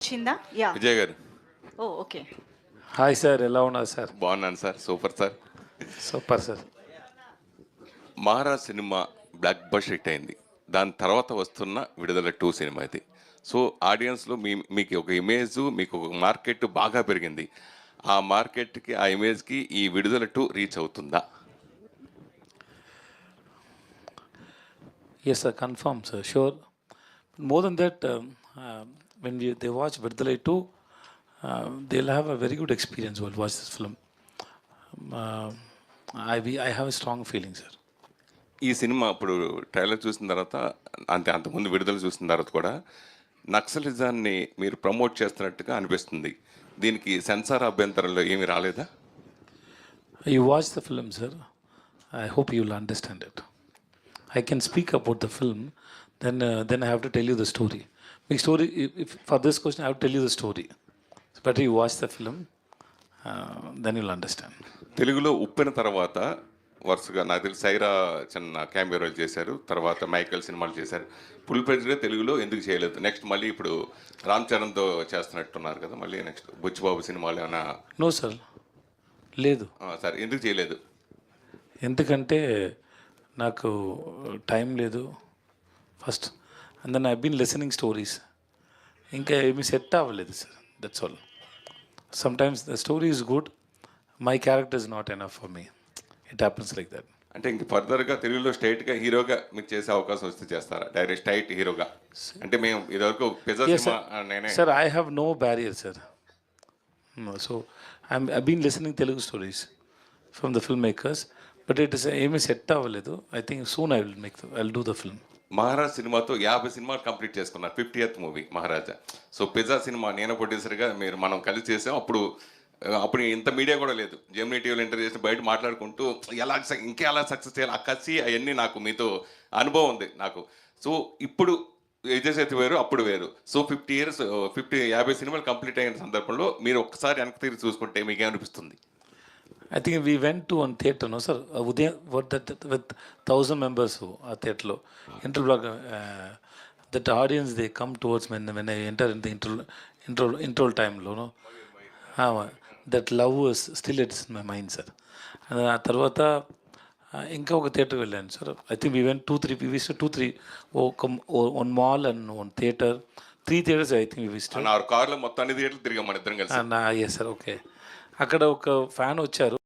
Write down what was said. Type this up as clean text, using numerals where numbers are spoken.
వచ్చిందా? యాహ్! విజయ్ గారు ఓహ్! Okay. Hi sir, ఎలా ఉన్నారు సార్? బాగున్నాను sir. Super sir. Super sir. Maharaj cinema block buster hit అయింది. దాని తర్వాత వస్తున్న విడుదల 2 సినిమా ఇది. సో ఆడియన్స్లో మీకు ఒక ఇమేజ్, మీకు ఒక మార్కెట్ బాగా పెరిగింది. ఆ మార్కెట్కి, ఆ ఇమేజ్కి ఈ విడుదల 2 రీచ్ అవుతుందా? Yes sir, confirm sir, sure. More than that, when they watch Vidalai 2, they'll have a very good experience while watch this film. Uh, I have a strong feeling sir. ఈ cinema ఇప్పుడు trailer చూసిన తర్వాత, అంతకుముందు విడుదల చూసిన తర్వాత కూడా నక్సలిజాన్ని మీరు ప్రమోట్ చేస్తున్నట్టుగా అనిపిస్తుంది. దీనికి సెన్సార్ అభ్యంతరంలో ఏమీ రాలేదా? You watch the film sir, I hope you will understand it. I can speak about the film, then I have to tell you the story. Big story, if for this question I have to tell you the story. It's better you watch the film, then you'll understand. తెలుగులో ఉప్పిన తర్వాత వరుసగా నాకు తెలిసి సైరా చిన్న cameo role చేశారు, తర్వాత Michael సినిమాలు చేశారు. ఫుల్ ప్రెజ్గా తెలుగులో ఎందుకు చేయలేదు? నెక్స్ట్ మళ్ళీ ఇప్పుడు రామ్ చరణ్తో చేస్తున్నట్టున్నారు కదా, మళ్ళీ నెక్స్ట్ బుచ్చిబాబు సినిమాలు ఏమైనా? నో సార్, లేదు సార్, ఎందుకు చేయలేదు? ఎందుకంటే నాకు టైం లేదు first, and then I been listening stories, ఇంకా ఏమీ సెట్ అవ్వలేదు sir, that's all. Sometimes the story is good, my character is not enough for me, it happens like that. అంటే ఇంక ఫర్దర్గా తెలుగులో స్ట్రైట్గా హీరోగా మీకు చేసే అవకాశం వస్తే చేస్తారా? డైరెక్ట్ స్ట్రైట్ హీరోగా? అంటే మేము ఇదివరకు పిజ్జా సినిమా నేనే. Sir I have no barrier sir. So I been listening Telugu stories from the film makers, but it is ఏమీ సెట్ అవ్వలేదు. I think soon I will do the film. Maharaj సినిమాతో 50 సినిమాలు complete చేసుకున్నారు, 50th movie Maharaja. So Pizza cinema నేను ప్రొడ్యూసర్గా మనం కలిసి చేసాం. అప్పుడు ఇంత మీడియా కూడా లేదు. జెమినీ టీవీలో ఇంటర్వ్యూ చేసి బయట మాట్లాడుకుంటూ ఎలా సక్సెస్ చేయాలి, ఆ కసి అవన్నీ నాకు మీతో అనుభవం ఉంది నాకు. సో ఇప్పుడు విజయ్ సేతు వేరు, అప్పుడు వేరు. సో 50 సినిమాలు కంప్లీట్ అయిన సందర్భంలో మీరు ఒక్కసారి వెనక్కి తిరిగి చూసుకుంటే మీకేమనిపిస్తుంది? I think we went to one theatre, no sir, Udayam, what that with 1,000 members ఆ theatre interval, that audience they come towards me when I enter in the intro time lo, no, that love is still it's in my mind sir. And ఆ తర్వాత ఇంకా ఒక theatre వెళ్ళాను sir. I think we went 2-3 we visited 2-3 one mall and one theatre, 3 theatres I think we visited. కార్లో మొత్తం అన్ని థియేటర్లు తిరిగాం మన ఇద్దరం కలిసి. yes sir, okay. అక్కడ ఒక ఫ్యాన్ వచ్చారు.